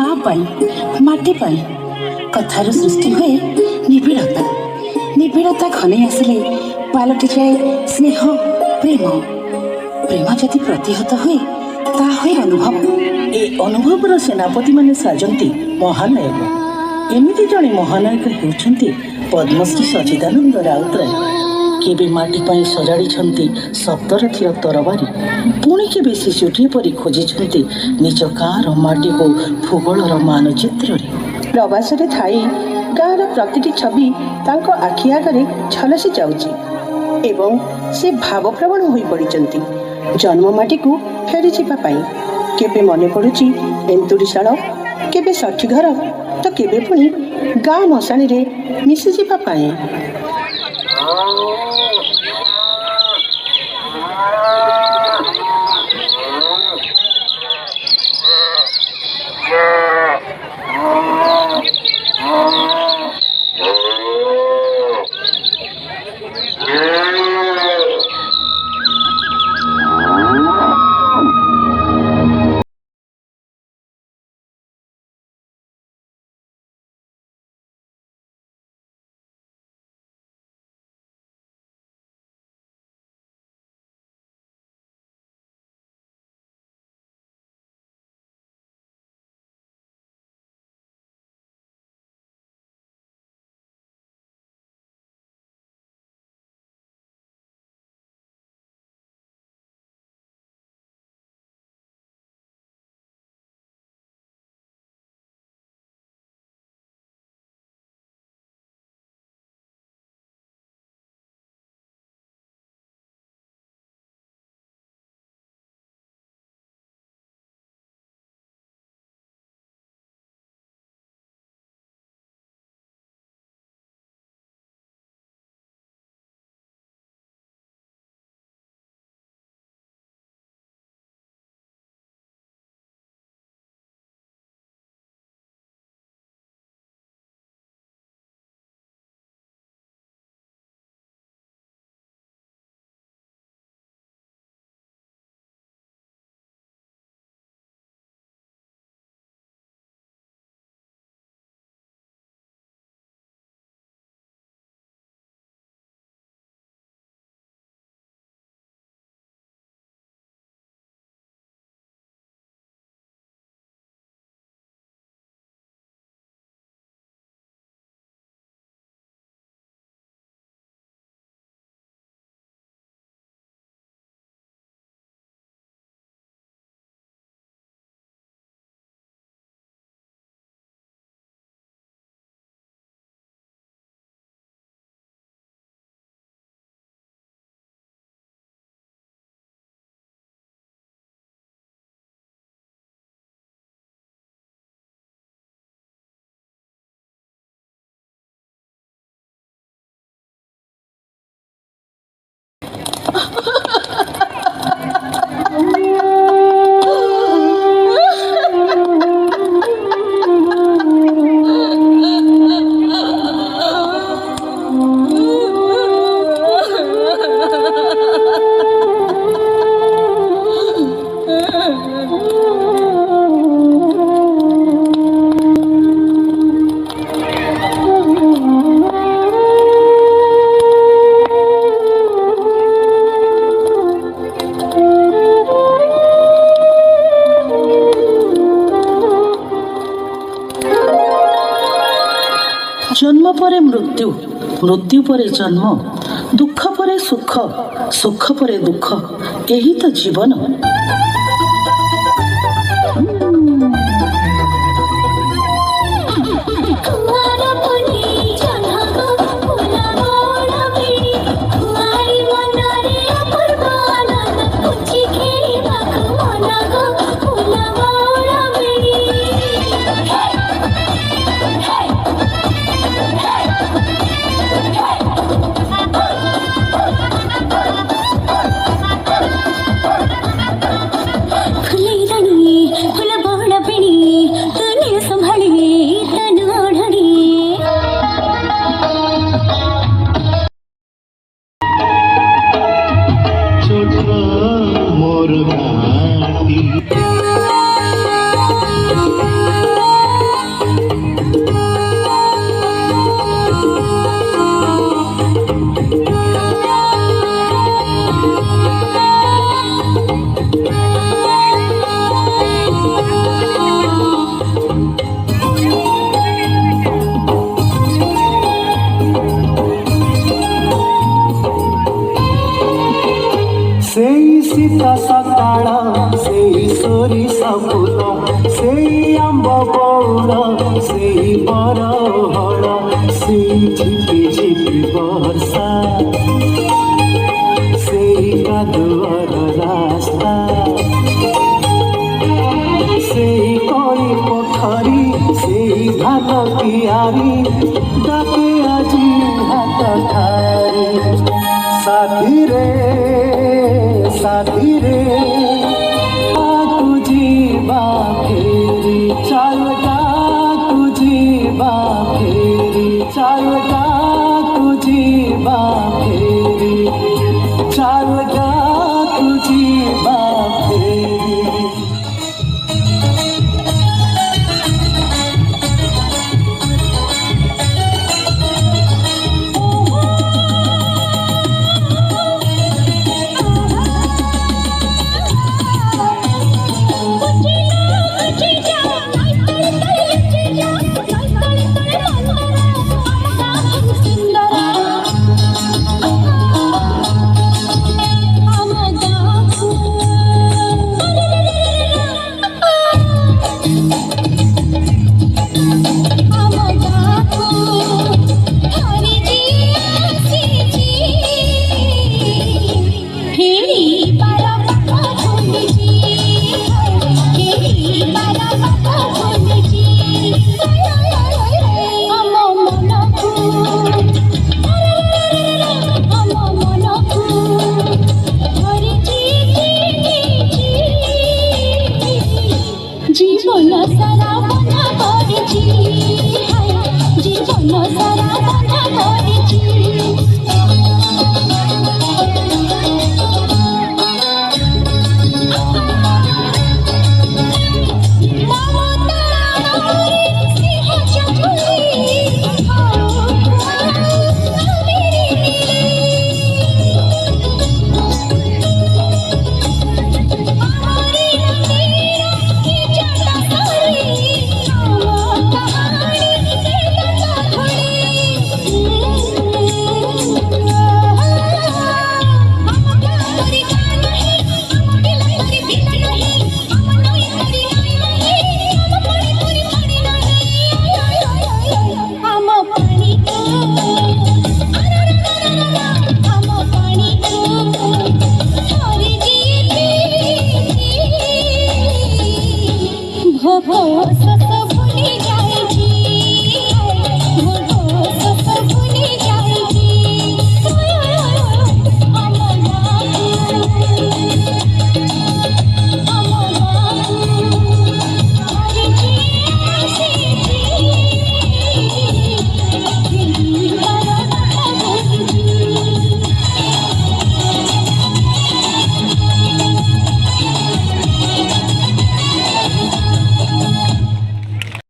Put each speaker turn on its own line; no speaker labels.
ମା ପାଇଁ ମାଟି ପାଇଁ କଥାରୁ ସୃଷ୍ଟି ହୁଏ ନିବିଡ଼ତା। ନିବିଡ଼ତା ଘନେଇ ଆସିଲେ ପାଲଟିଯାଏ ସ୍ନେହ, ପ୍ରେମ। ପ୍ରେମ ଯଦି ପ୍ରତିହତ ହୁଏ ତାହା ହୁଏ ଅନୁଭବ।
ଏ ଅନୁଭବର ସେନାପତିମାନେ ସାଜନ୍ତି ମହାନାୟକ। ଏମିତି ଜଣେ ମହାନାୟକ ହେଉଛନ୍ତି ପଦ୍ମଶ୍ରୀ ସଚିଦାନନ୍ଦ ରାଉତରାୟ। କେବେ ମାଟି ପାଇଁ ସଜାଡ଼ିଛନ୍ତି ସପ୍ତରଥିର ତରବାରୀ, ପୁଣି କେବେ ଶିଶୁଟିଏ ପରି ଖୋଜିଛନ୍ତି ନିଜ ଗାଁର ମାଟିକୁ ଭୂଗୋଳର ମାନଚିତ୍ରରେ।
ପ୍ରବାସରେ ଥାଇ ଗାଁର ପ୍ରତିଟି ଛବି ତାଙ୍କ ଆଖି ଆଗରେ ଝଲସି ଯାଉଛି ଏବଂ ସେ ଭାବପ୍ରବଣ ହୋଇପଡ଼ିଛନ୍ତି ଜନ୍ମ ମାଟିକୁ ଫେରିଯିବା ପାଇଁ। କେବେ ମନେ ପଡ଼ୁଛି ଏନ୍ତୁଡ଼ିଶାଳ, କେବେ ଷଠି ଘର, ତ କେବେ ପୁଣି ଗାଁ ମଶାଣିରେ ମିଶିଯିବା ପାଇଁ।
ଜନ୍ମ ପରେ ମୃତ୍ୟୁ, ମୃତ୍ୟୁ ପରେ ଜନ୍ମ, ଦୁଃଖ ପରେ ସୁଖ, ସୁଖ ପରେ ଦୁଃଖ, ଏହି ତ ଜୀବନ।
সেই আম্ব বৌড় সেই বড় হড় সেই ঝিপি ঝিপি বর্ষা সেই কাদুয়ার রাস্তা সেই কই পোখরি সেই ধান কিয়ারি ডাকে আজি হাত ঠারি সাথী রে ডাকু ଯିବା ଫେରି ଚାଲ ডাকু ଯିବା ଫେରି ଚାଲ ডাকু ଯିବା ଫେରି ଚାଲ ডাকু ଯିବା ଫେରି
জীবন সারা বনা করেছি জীবন সারা বনা করেছি